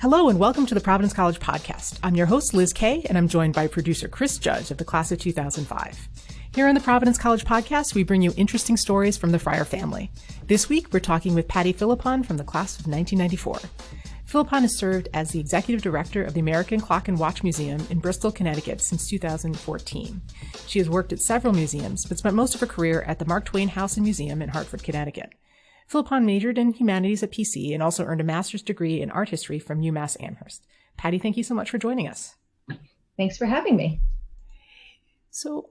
Hello and welcome to the Providence College Podcast. I'm your host, Liz Kay, and I'm joined by producer Chris Judge of the class of 2005. Here on the Providence College Podcast, we bring you interesting stories from the Fryer family. This week, we're talking with Patti Philippon from the class of 1994. Philippon has served as the executive director of the American Clock and Watch Museum in Bristol, Connecticut since 2014. She has worked at several museums, but spent most of her career at the Mark Twain House and Museum in Hartford, Connecticut. Philippon majored in humanities at PC and also earned a master's degree in art history from UMass Amherst. Patti, thank you so much for joining us. Thanks for having me. So,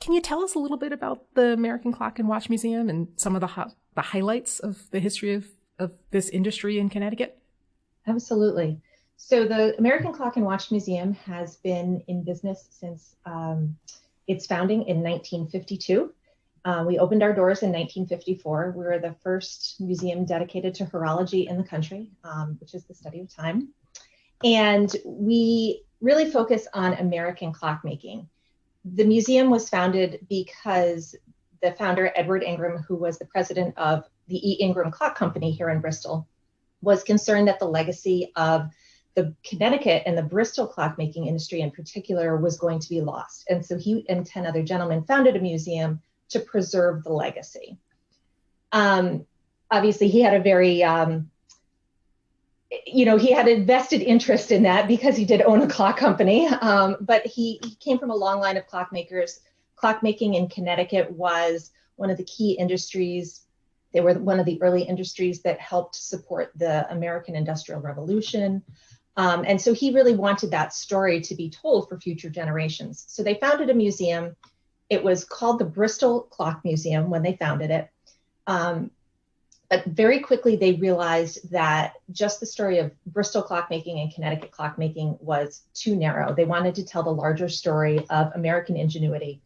can you tell us a little bit about the American Clock and Watch Museum and some of the highlights of the history of this industry in Connecticut? Absolutely. So the American Clock and Watch Museum has been in business since its founding in 1952. We opened our doors in 1954. We were the first museum dedicated to horology in the country, which is the study of time. And we really focus on American clockmaking. The museum was founded because the founder, Edward Ingram, who was the president of the E. Ingram Clock Company here in Bristol, was concerned that the legacy of the Connecticut and the Bristol clockmaking industry in particular was going to be lost. And so he and 10 other gentlemen founded a museum to preserve the legacy. Obviously, he had a very, he had a vested interest in that because he did own a clock company, but he came from a long line of clockmakers. Clockmaking in Connecticut was one of the key industries. They were one of the early industries that helped support the American Industrial Revolution. And so he really wanted that story to be told for future generations. So they founded a museum. It was called the Bristol Clock Museum when they founded it. But very quickly they realized that just the story of Bristol clockmaking and Connecticut clockmaking was too narrow. They wanted to tell the larger story of American ingenuity.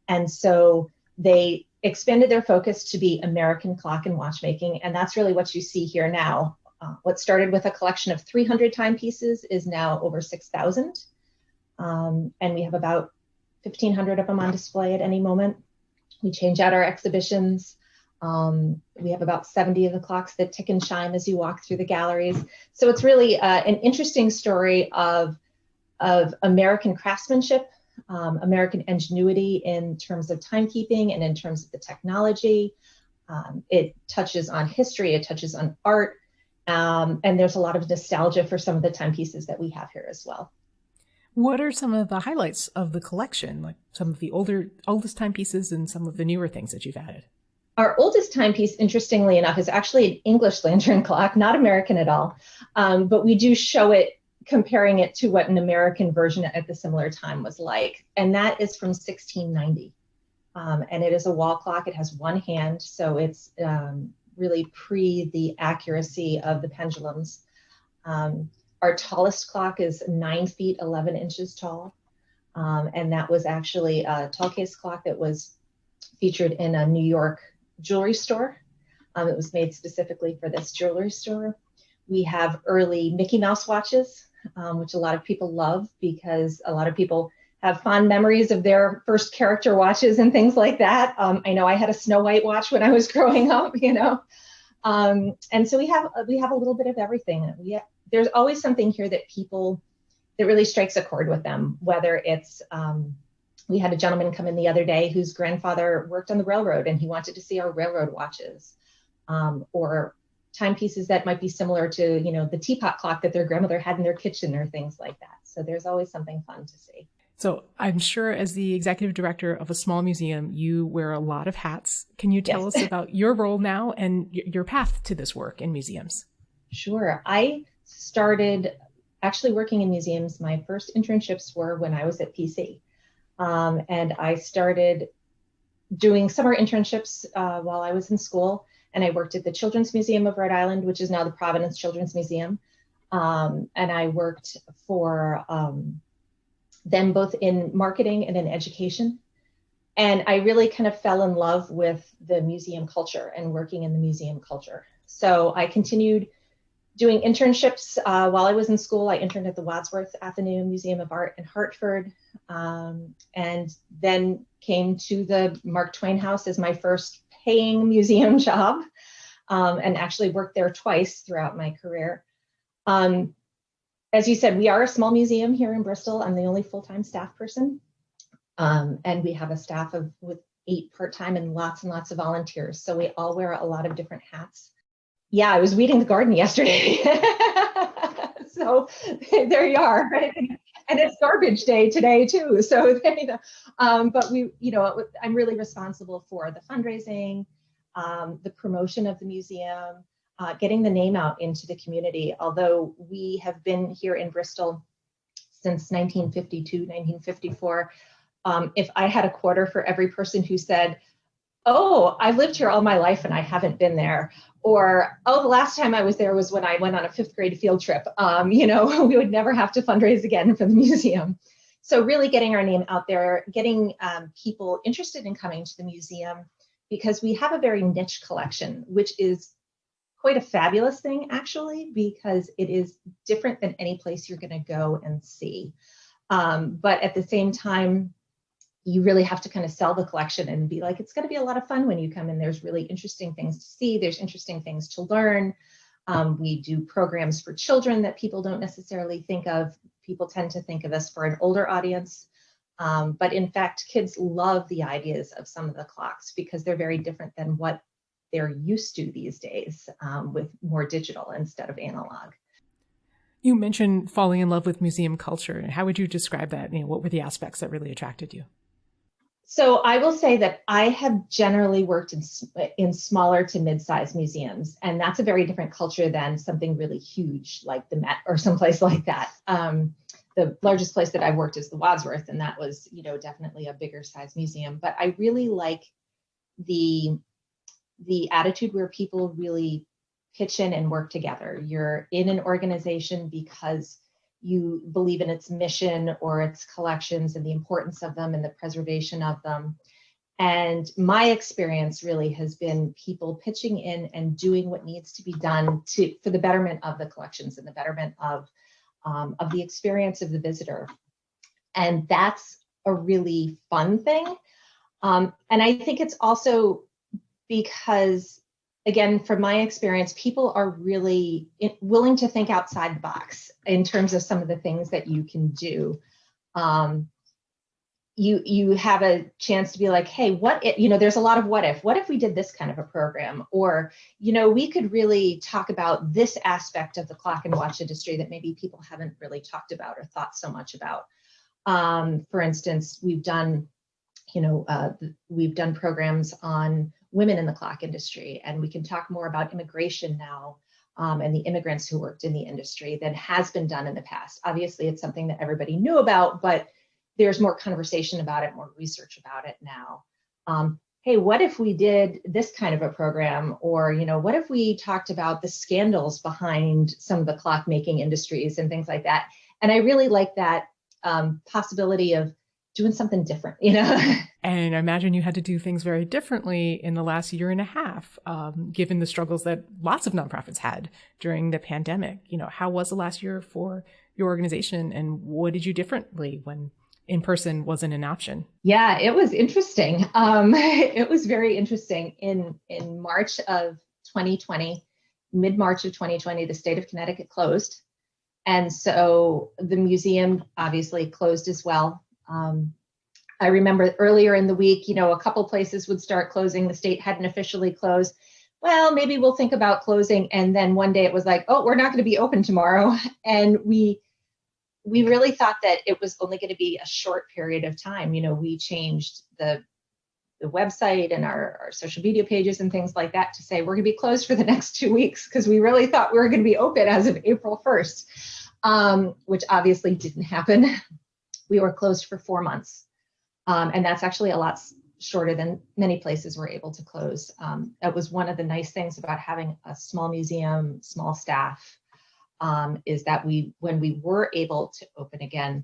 And so they expanded their focus to be American clock and watchmaking. And that's really what you see here now. What started with a collection of 300 timepieces is now over 6,000. And we have about 1,500 of them on display at any moment. We change out our exhibitions. We have about 70 of the clocks that tick and chime as you walk through the galleries. So it's really an interesting story of American craftsmanship, American ingenuity in terms of timekeeping and in terms of the technology. It touches on history, it touches on art, and there's a lot of nostalgia for some of the timepieces that we have here as well. What are some of the highlights of the collection, like some of the oldest timepieces and some of the newer things that you've added? Our oldest timepiece, interestingly enough, is actually an English lantern clock, not American at all. But we do show it, comparing it to what an American version at the similar time was like. And that is from 1690. And it is a wall clock. It has one hand, so it's really pre the accuracy of the pendulums. Our tallest clock is 9 feet, 11 inches tall. And that was actually a tall case clock that was featured in a New York jewelry store. It was made specifically for this jewelry store. We have early Mickey Mouse watches, which a lot of people love because a lot of people have fond memories of their first character watches and things like that. I know I had a Snow White watch when I was growing up, and so we have a little bit of everything. There's always something here that really strikes a chord with them, whether it's, we had a gentleman come in the other day whose grandfather worked on the railroad and he wanted to see our railroad watches, or timepieces that might be similar to, the teapot clock that their grandmother had in their kitchen or things like that. So there's always something fun to see. So I'm sure as the executive director of a small museum, you wear a lot of hats. Can you tell us about your role now and your path to this work in museums? Sure. I started actually working in museums. My first internships were when I was at PC. And I started doing summer internships while I was in school. And I worked at the Children's Museum of Rhode Island, which is now the Providence Children's Museum. And I worked for them both in marketing and in education. And I really kind of fell in love with the museum culture and working in the museum culture. So I continued doing internships while I was in school. I interned at the Wadsworth Atheneum Museum of Art in Hartford, and then came to the Mark Twain House as my first paying museum job, and actually worked there twice throughout my career. As you said, we are a small museum here in Bristol. I'm the only full-time staff person. And we have a staff with 8 part-time and lots of volunteers. So we all wear a lot of different hats. Yeah, I was weeding the garden yesterday. So there you are, right? And it's garbage day today too. So but I'm really responsible for the fundraising, the promotion of the museum, getting the name out into the community. Although we have been here in Bristol since 1952, 1954. If I had a quarter for every person who said, oh, I've lived here all my life and I haven't been there, or, oh, the last time I was there was when I went on a 5th grade field trip, we would never have to fundraise again for the museum. So really getting our name out there, getting people interested in coming to the museum, because we have a very niche collection, which is quite a fabulous thing, actually, because it is different than any place you're going to go and see. But at the same time, you really have to kind of sell the collection and be like, it's going to be a lot of fun when you come in. There's really interesting things to see. There's interesting things to learn. We do programs for children that people don't necessarily think of. People tend to think of us for an older audience. But in fact, kids love the ideas of some of the clocks because they're very different than what they're used to these days, with more digital instead of analog. You mentioned falling in love with museum culture. How would you describe that? What were the aspects that really attracted you? So I will say that I have generally worked in smaller to mid-sized museums, and that's a very different culture than something really huge like the Met or someplace like that. The largest place that I worked is the Wadsworth, and that was, definitely a bigger size museum. But I really like the attitude where people really pitch in and work together. You're in an organization because you believe in its mission or its collections and the importance of them and the preservation of them. And my experience really has been people pitching in and doing what needs to be done for the betterment of the collections and the betterment of the experience of the visitor. And that's a really fun thing. And I think it's also because, again, from my experience, people are really willing to think outside the box in terms of some of the things that you can do. You have a chance to be like, hey, there's a lot of what if we did this kind of a program, or, we could really talk about this aspect of the clock and watch industry that maybe people haven't really talked about or thought so much about. For instance, we've done programs on women in the clock industry, and we can talk more about immigration now, and the immigrants who worked in the industry than has been done in the past. Obviously, it's something that everybody knew about, but there's more conversation about it, more research about it now. Hey, what if we did this kind of a program? Or, what if we talked about the scandals behind some of the clockmaking industries and things like that? And I really like that possibility of doing something different, And I imagine you had to do things very differently in the last year and a half, given the struggles that lots of nonprofits had during the pandemic. How was the last year for your organization, and what did you do differently when in-person wasn't an option? Yeah, it was interesting. It was very interesting. In March of 2020, mid-March of 2020, the state of Connecticut closed. And so the museum obviously closed as well. I remember earlier in the week, a couple places would start closing. The state hadn't officially closed. Well, maybe we'll think about closing. And then one day it was like, oh, we're not going to be open tomorrow. And we really thought that it was only going to be a short period of time. We changed the website and our social media pages and things like that to say we're going to be closed for the next 2 weeks, because we really thought we were going to be open as of April 1st, which obviously didn't happen. We were closed for 4 months. And that's actually a lot shorter than many places were able to close. That was one of the nice things about having a small museum, small staff, is that when we were able to open again,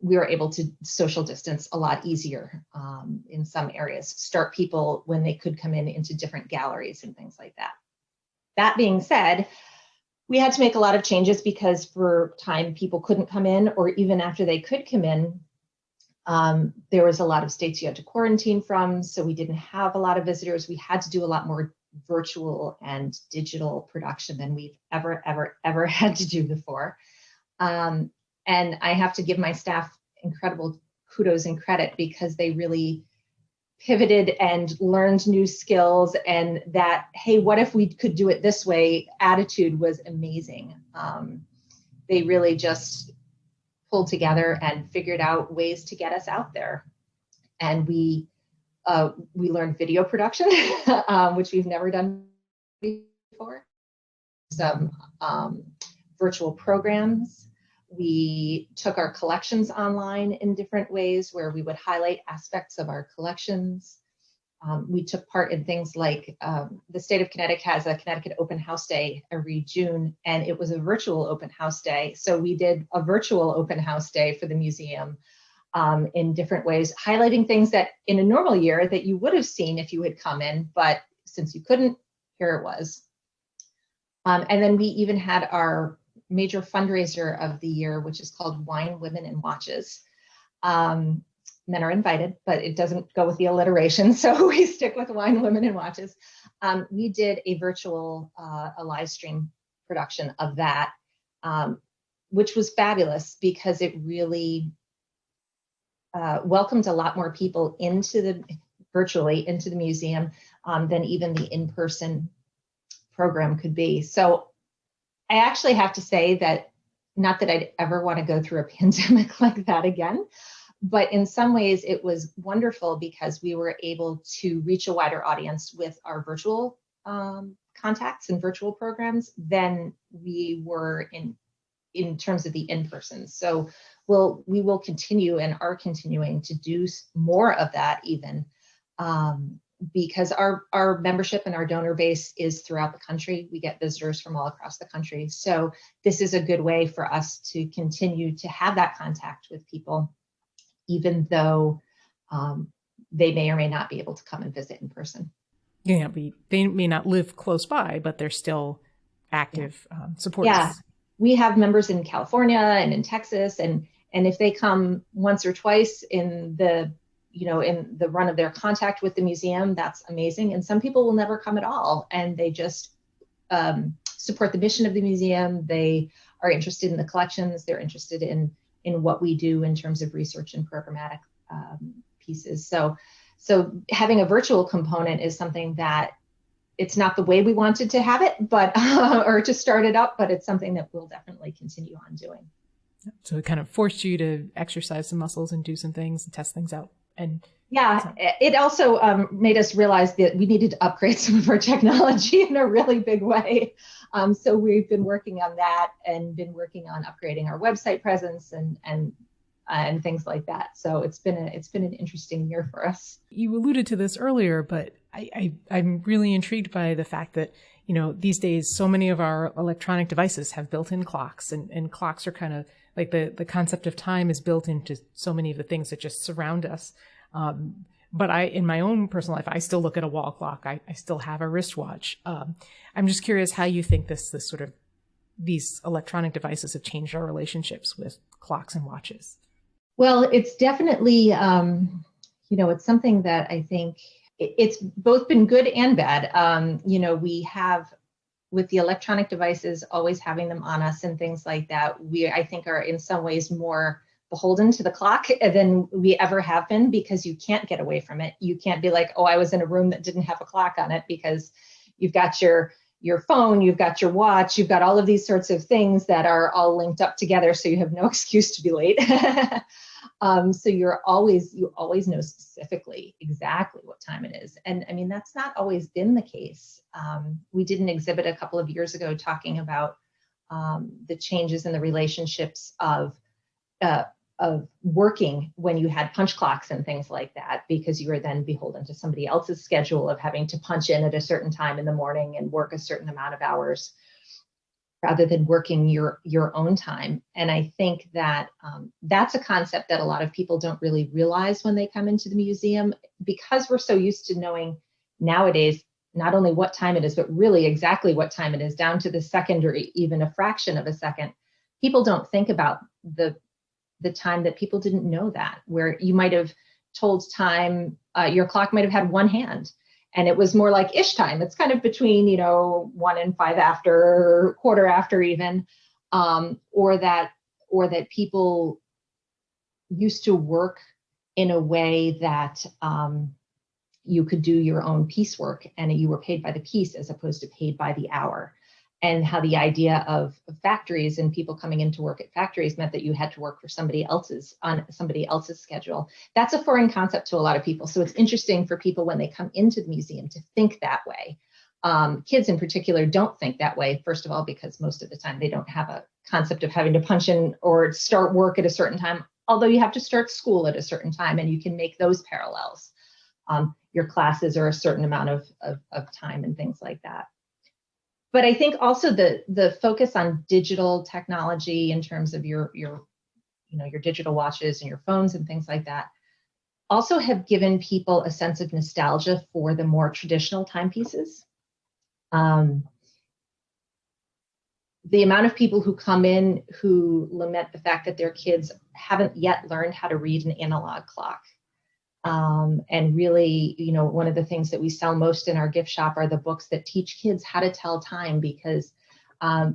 we were able to social distance a lot easier in some areas, start people when they could come into different galleries and things like that. That being said, we had to make a lot of changes because for time people couldn't come in, or even after they could come in, there was a lot of states you had to quarantine from, so we didn't have a lot of visitors. We had to do a lot more virtual and digital production than we've ever had to do before. And I have to give my staff incredible kudos and credit because they really pivoted and learned new skills, and that, hey, what if we could do it this way attitude was amazing. They really just pulled together and figured out ways to get us out there. And we learned video production, which we've never done before. Some virtual programs. We took our collections online in different ways where we would highlight aspects of our collections. We took part in things like the state of Connecticut has a Connecticut Open House Day every June, and it was a virtual open house day. So we did a virtual open house day for the museum in different ways, highlighting things that in a normal year that you would have seen if you had come in, but since you couldn't, here it was. And then we even had our major fundraiser of the year, which is called Wine, Women, and Watches. Men are invited, but it doesn't go with the alliteration, so we stick with Wine, Women, and Watches. We did a virtual, a live stream production of that, which was fabulous because it really welcomed a lot more people virtually into the museum than even the in-person program could be. So I actually have to say that, not that I'd ever want to go through a pandemic like that again, but in some ways it was wonderful because we were able to reach a wider audience with our virtual contacts and virtual programs than we were in terms of the in-person. So we will continue and are continuing to do more of that even. Because our membership and our donor base is throughout the country. We get visitors from all across the country. So this is a good way for us to continue to have that contact with people, even though they may or may not be able to come and visit in person. Yeah, they may not live close by, but they're still active supporters. Yeah, we have members in California and in Texas, and if they come once or twice in the run of their contact with the museum, that's amazing. And some people will never come at all, and they just support the mission of the museum. They are interested in the collections. They're interested in what we do in terms of research and programmatic pieces. So having a virtual component is something that it's not the way we wanted to have it, but or to start it up, but it's something that we'll definitely continue on doing. So it kind of forced you to exercise some muscles and do some things and test things out. And yeah, it also made us realize that we needed to upgrade some of our technology in a really big way. So we've been working on that and been working on upgrading our website presence and things like that. So it's been an interesting year for us. You alluded to this earlier, but I'm really intrigued by the fact that, these days, so many of our electronic devices have built-in clocks, and clocks are kind of like the concept of time is built into so many of the things that just surround us. But in my own personal life, I still look at a wall clock. I still have a wristwatch. I'm just curious how you think these electronic devices have changed our relationships with clocks and watches. Well, it's definitely, it's something that I think it's both been good and bad. We have, with the electronic devices, always having them on us and things like that, I think are in some ways more beholden to the clock than we ever have been, because you can't get away from it. You can't be like, oh, I was in a room that didn't have a clock on it, because you've got your phone, you've got your watch, you've got all of these sorts of things that are all linked up together, so you have no excuse to be late. So you always know specifically exactly what time it is. And I mean, that's not always been the case. We did an exhibit a couple of years ago talking about the changes in the relationships of working when you had punch clocks and things like that, because you were then beholden to somebody else's schedule of having to punch in at a certain time in the morning and work a certain amount of hours, rather than working your own time. And I think that that's a concept that a lot of people don't really realize when they come into the museum, because we're so used to knowing nowadays not only what time it is, but really exactly what time it is, down to the second or even a fraction of a second. People don't think about the time that people didn't know that, where you might have told time, your clock might have had one hand, And it was more like ish time. It's kind of between, 1 and 5 after, quarter after even, or that people used to work in a way that you could do your own piecework and you were paid by the piece as opposed to paid by the hour. And how the idea of factories and people coming into work at factories meant that you had to work for somebody else's on somebody else's schedule. That's a foreign concept to a lot of people. So it's interesting for people when they come into the museum to think that way. Kids in particular don't think that way, first of all, because most of the time they don't have a concept of having to punch in or start work at a certain time, although you have to start school at a certain time and you can make those parallels. Your classes are a certain amount of time and things like that. But I think also the focus on digital technology in terms of your digital watches and your phones and things like that also have given people a sense of nostalgia for the more traditional timepieces. The amount of people who come in who lament the fact that their kids haven't yet learned how to read an analog clock. And really, one of the things that we sell most in our gift shop are the books that teach kids how to tell time, because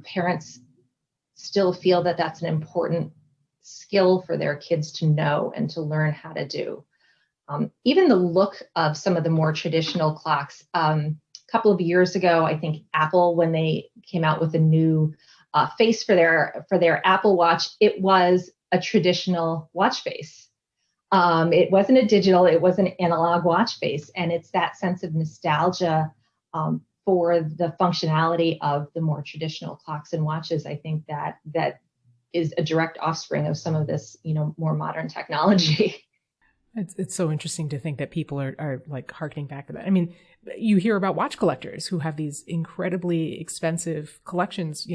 parents still feel that that's an important skill for their kids to know and to learn how to do. Even the look of some of the more traditional clocks. A couple of years ago, I think Apple, when they came out with a new face for their Apple Watch, it was a traditional watch face. It wasn't a digital, it was an analog watch face. And it's that sense of nostalgia for the functionality of the more traditional clocks and watches. I think that is a direct offspring of some of this, more modern technology. It's so interesting to think that people are like harkening back to that. I mean, you hear about watch collectors who have these incredibly expensive collections,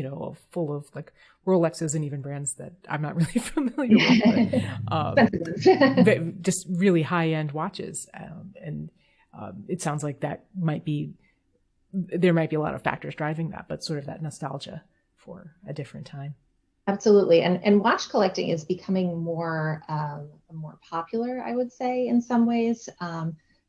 full of like Rolexes and even brands that I'm not really familiar with, but, just really high-end watches. And it sounds like there might be a lot of factors driving that, but sort of that nostalgia for a different time. Absolutely. And watch collecting is becoming more popular, I would say, in some ways.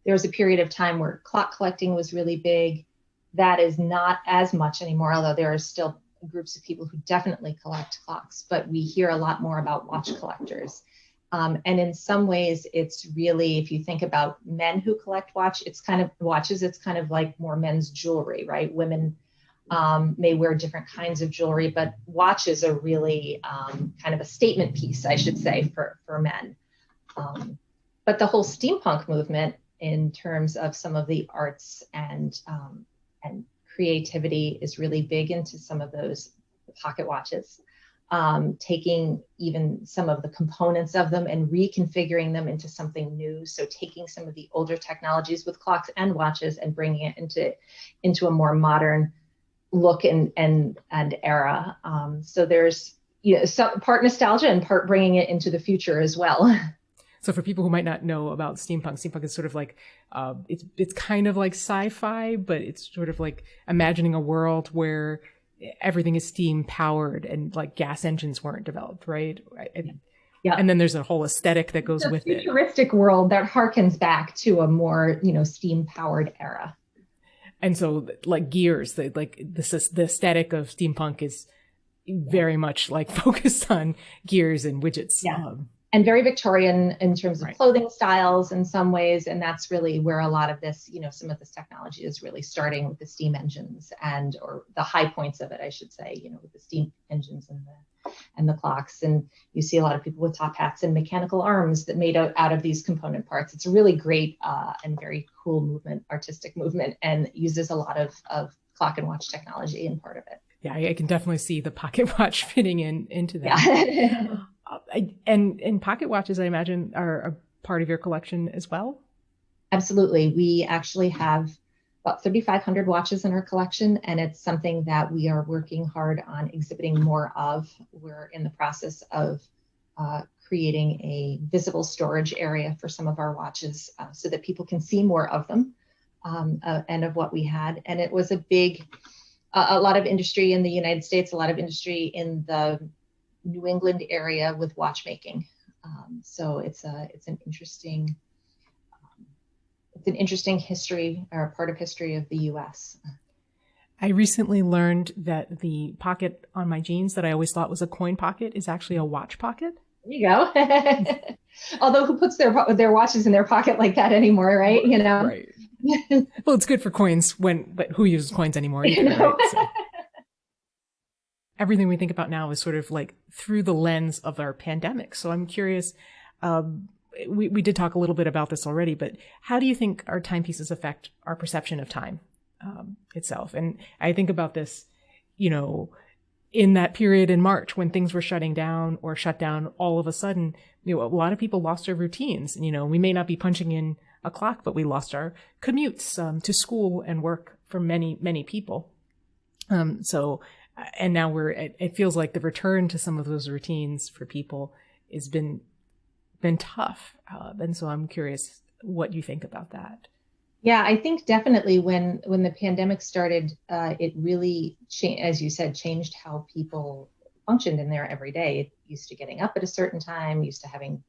There was a period of time where clock collecting was really big. That is not as much anymore, although there are still groups of people who definitely collect clocks, but we hear a lot more about watch collectors. And in some ways, it's really, if you think about men who collect watches, it's kind of like more men's jewelry, right? Women may wear different kinds of jewelry, but watches are really kind of a statement piece, I should say, for men. But the whole steampunk movement, in terms of some of the arts and creativity, is really big into some of those pocket watches, taking even some of the components of them and reconfiguring them into something new. So taking some of the older technologies with clocks and watches and bringing it into a more modern look and era. So there's some part nostalgia and part bringing it into the future as well. So for people who might not know about steampunk is sort of like it's kind of like sci-fi, but it's sort of like imagining a world where everything is steam powered and like gas engines weren't developed, right? Yeah. And then there's a whole aesthetic that goes with it. It's a futuristic world that harkens back to a more steam powered era. And so like gears, the aesthetic of steampunk is very much like focused on gears and widgets. Yeah. And very Victorian in terms of clothing styles in some ways. And that's really where a lot of this, some of this technology is really starting with the steam engines or the high points of it, I should say, with the steam engines and the clocks. And you see a lot of people with top hats and mechanical arms that made out of these component parts. It's a really great and very cool movement, artistic movement, and uses a lot of clock and watch technology in part of it. Yeah, I can definitely see the pocket watch fitting into that. Yeah. And pocket watches, I imagine, are a part of your collection as well? Absolutely. We actually have about 3,500 watches in our collection, and it's something that we are working hard on exhibiting more of. We're in the process of creating a visible storage area for some of our watches so that people can see more of them and of what we had. And it was a lot of industry in the United States, a lot of industry in the New England area with watchmaking. So it's an interesting it's an interesting history or part of history of the US. I recently learned that the pocket on my jeans that I always thought was a coin pocket is actually a watch pocket. There you go. Although who puts their watches in their pocket like that anymore, right? You know? Right. Well, it's good for coins but who uses coins anymore either, right? So everything we think about now is sort of like through the lens of our pandemic. So I'm curious, we did talk a little bit about this already, but how do you think our timepieces affect our perception of time itself? And I think about this, in that period in March when things were shutting down or shut down, all of a sudden, a lot of people lost their routines. We may not be punching in a clock, but we lost our commutes to school and work for many, many people. And now it feels like the return to some of those routines for people has been tough. And so I'm curious what you think about that. Yeah, I think definitely when the pandemic started, it really, as you said, changed how people functioned in their everyday. Used to getting up at a certain time, used to having,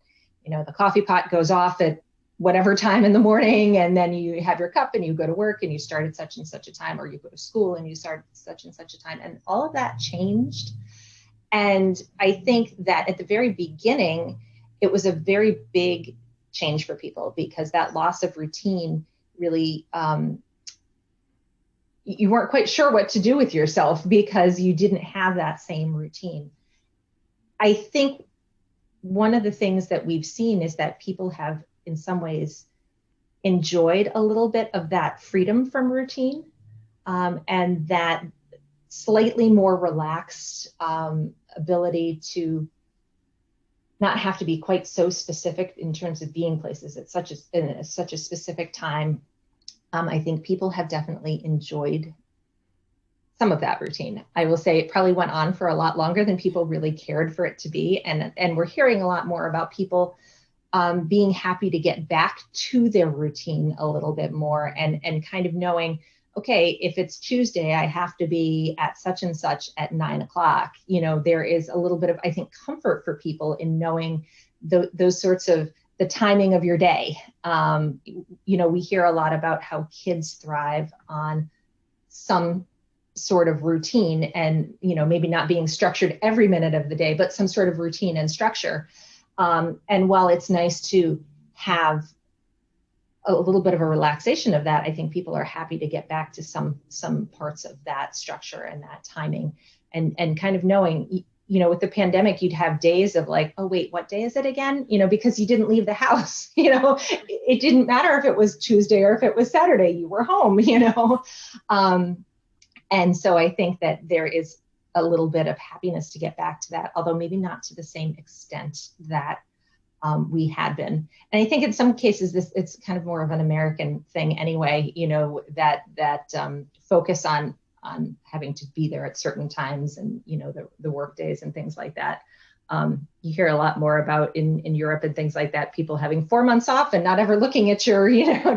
the coffee pot goes off at whatever time in the morning, and then you have your cup and you go to work and you start at such and such a time, or you go to school and you start at such and such a time. And all of that changed. And I think that at the very beginning, it was a very big change for people because that loss of routine really, you weren't quite sure what to do with yourself because you didn't have that same routine. I think one of the things that we've seen is that people have in some ways enjoyed a little bit of that freedom from routine, and that slightly more relaxed ability to not have to be quite so specific in terms of being places at such a specific time. I think people have definitely enjoyed some of that routine. I will say it probably went on for a lot longer than people really cared for it to be. And we're hearing a lot more about people being happy to get back to their routine a little bit more and kind of knowing, okay, if it's Tuesday, I have to be at such and such at 9 o'clock. There is a little bit of, I think, comfort for people in knowing those sorts of the timing of your day. We hear a lot about how kids thrive on some sort of routine and, maybe not being structured every minute of the day, but some sort of routine and structure. And while it's nice to have a little bit of a relaxation of that, I think people are happy to get back to some parts of that structure and that timing and kind of knowing, with the pandemic, you'd have days of like, oh, wait, what day is it again? Because you didn't leave the house, it didn't matter if it was Tuesday or if it was Saturday, you were home, and so I think that there is a little bit of happiness to get back to that, although maybe not to the same extent that we had been. And I think in some cases, it's kind of more of an American thing anyway, that focus on having to be there at certain times and, the work days and things like that. You hear a lot more about in Europe and things like that, people having 4 months off and not ever looking at your,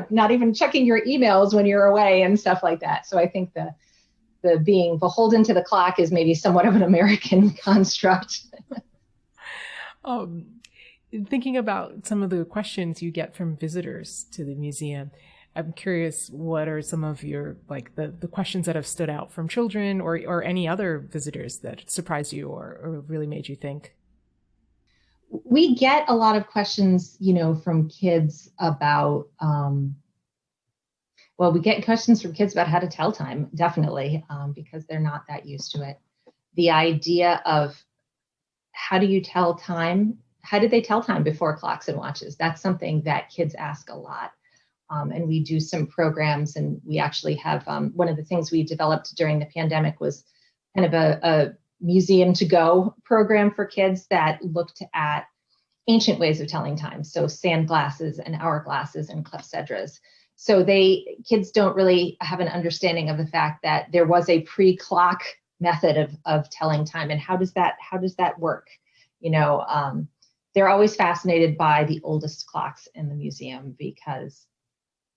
not even checking your emails when you're away and stuff like that. So I think the being beholden to the clock is maybe somewhat of an American construct. Thinking about some of the questions you get from visitors to the museum, I'm curious, what are some of your, like the questions that have stood out from children or any other visitors that surprised you or really made you think? We get a lot of questions, from kids about, we get questions from kids about how to tell time, definitely, because they're not that used to it. The idea of how do you tell time? How did they tell time before clocks and watches? That's something that kids ask a lot. And we do some programs, and we actually have one of the things we developed during the pandemic was kind of a museum to go program for kids that looked at ancient ways of telling time. So sand glasses and hourglasses and clepsydras. So kids don't really have an understanding of the fact that there was a pre-clock method of telling time, and how does that work? They're always fascinated by the oldest clocks in the museum because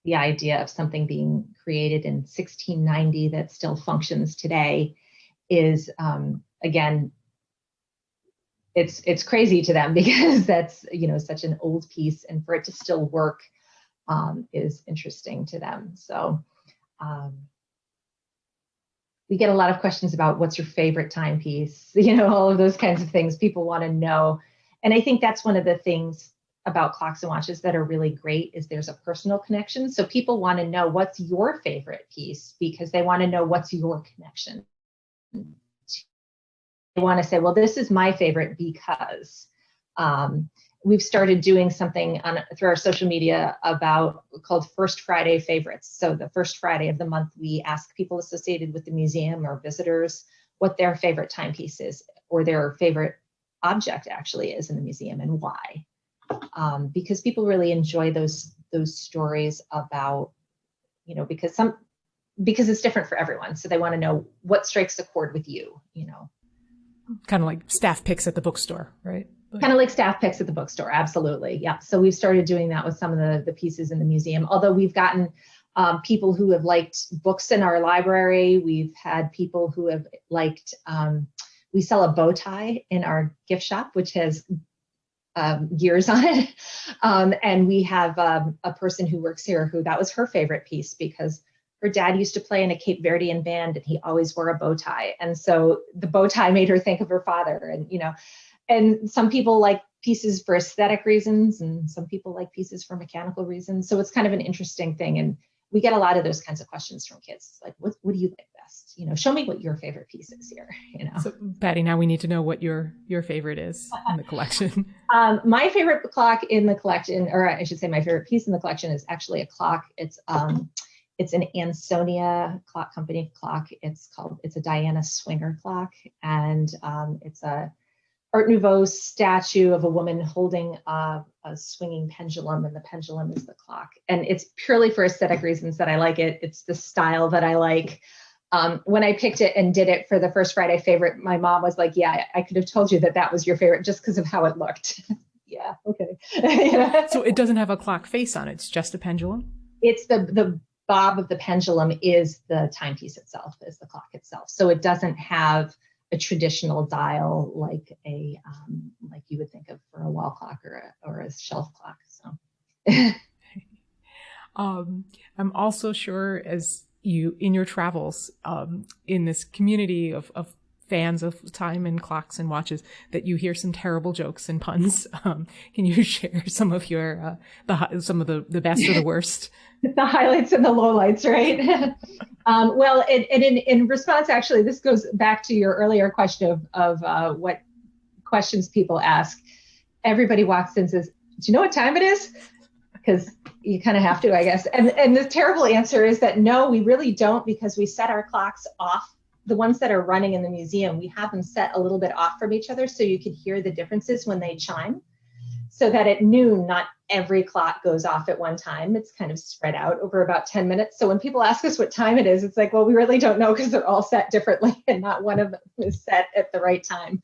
the idea of something being created in 1690 that still functions today is, again, it's crazy to them because that's, such an old piece, and for it to still work is interesting to them. So we get a lot of questions about what's your favorite timepiece, all of those kinds of things people want to know. And I think that's one of the things about clocks and watches that are really great is there's a personal connection. So people want to know what's your favorite piece because they want to know what's your connection. They want to say, well, this is my favorite because we've started doing something through our social media called First Friday Favorites. So the first Friday of the month, we ask people associated with the museum or visitors what their favorite timepiece is or their favorite object actually is in the museum and why. Because people really enjoy those stories about, because it's different for everyone. So they want to know what strikes a chord with you, Kind of like staff picks at the bookstore, right? Kind of like staff picks at the bookstore. Absolutely. Yeah. So we've started doing that with some of the pieces in the museum, although we've gotten people who have liked books in our library. We've had people who have liked, we sell a bow tie in our gift shop, which has gears on it. And we have a person who works here who that was her favorite piece because her dad used to play in a Cape Verdean band and he always wore a bow tie. And so the bow tie made her think of her father and some people like pieces for aesthetic reasons and some people like pieces for mechanical reasons. So it's kind of an interesting thing. And we get a lot of those kinds of questions from kids. Like, what do you like best? Show me what your favorite piece is here, So Patti, now we need to know what your favorite is in the collection. My favorite clock in the collection, or I should say my favorite piece in the collection is actually a clock. It's an Ansonia clock company clock. It's a Diana Swinger clock. And it's a Art Nouveau statue of a woman holding a swinging pendulum, and the pendulum is the clock. And it's purely for aesthetic reasons that I like it. It's the style that I like. When I picked it and did it for the First Friday favorite, my mom was like, yeah, I could have told you that was your favorite just because of how it looked. Yeah, okay. So it doesn't have a clock face on it. It's just a pendulum? It's the bob of the pendulum is the timepiece itself, is the clock itself. So it doesn't have a traditional dial like like you would think of for a wall clock or a shelf clock. So I'm also sure as you in your travels in this community of fans of time and clocks and watches that you hear some terrible jokes and puns. Can you share some of your some of the best or the worst? The highlights and the lowlights, right? Well, in response, actually, this goes back to your earlier question of what questions people ask. Everybody walks in and says, "Do you know what time it is?" Because you kind of have to, I guess. And the terrible answer is that no, we really don't, because we set our clocks off. The ones that are running in the museum, we have them set a little bit off from each other so you can hear the differences when they chime. So that at noon, not every clock goes off at one time. It's kind of spread out over about 10 minutes. So when people ask us what time it is, it's like, well, we really don't know because they're all set differently and not one of them is set at the right time.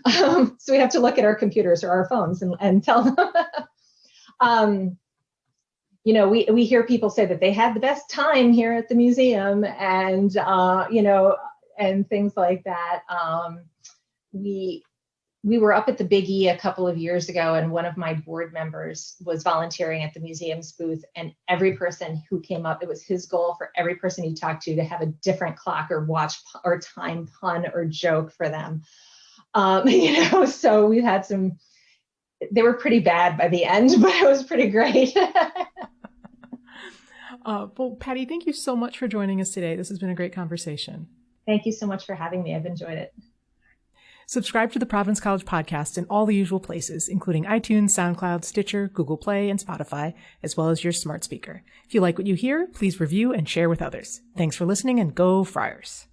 So we have to look at our computers or our phones and tell them. We hear people say that they had the best time here at the museum and, and things like that. We were up at the Big E a couple of years ago, and one of my board members was volunteering at the museum's booth, and every person who came up, it was his goal for every person he talked to have a different clock or watch or time pun or joke for them. So we had they were pretty bad by the end, but it was pretty great. Well, Patti, thank you so much for joining us today. This has been a great conversation. Thank you so much for having me. I've enjoyed it. Subscribe to the Providence College podcast in all the usual places, including iTunes, SoundCloud, Stitcher, Google Play, and Spotify, as well as your smart speaker. If you like what you hear, please review and share with others. Thanks for listening, and go Friars.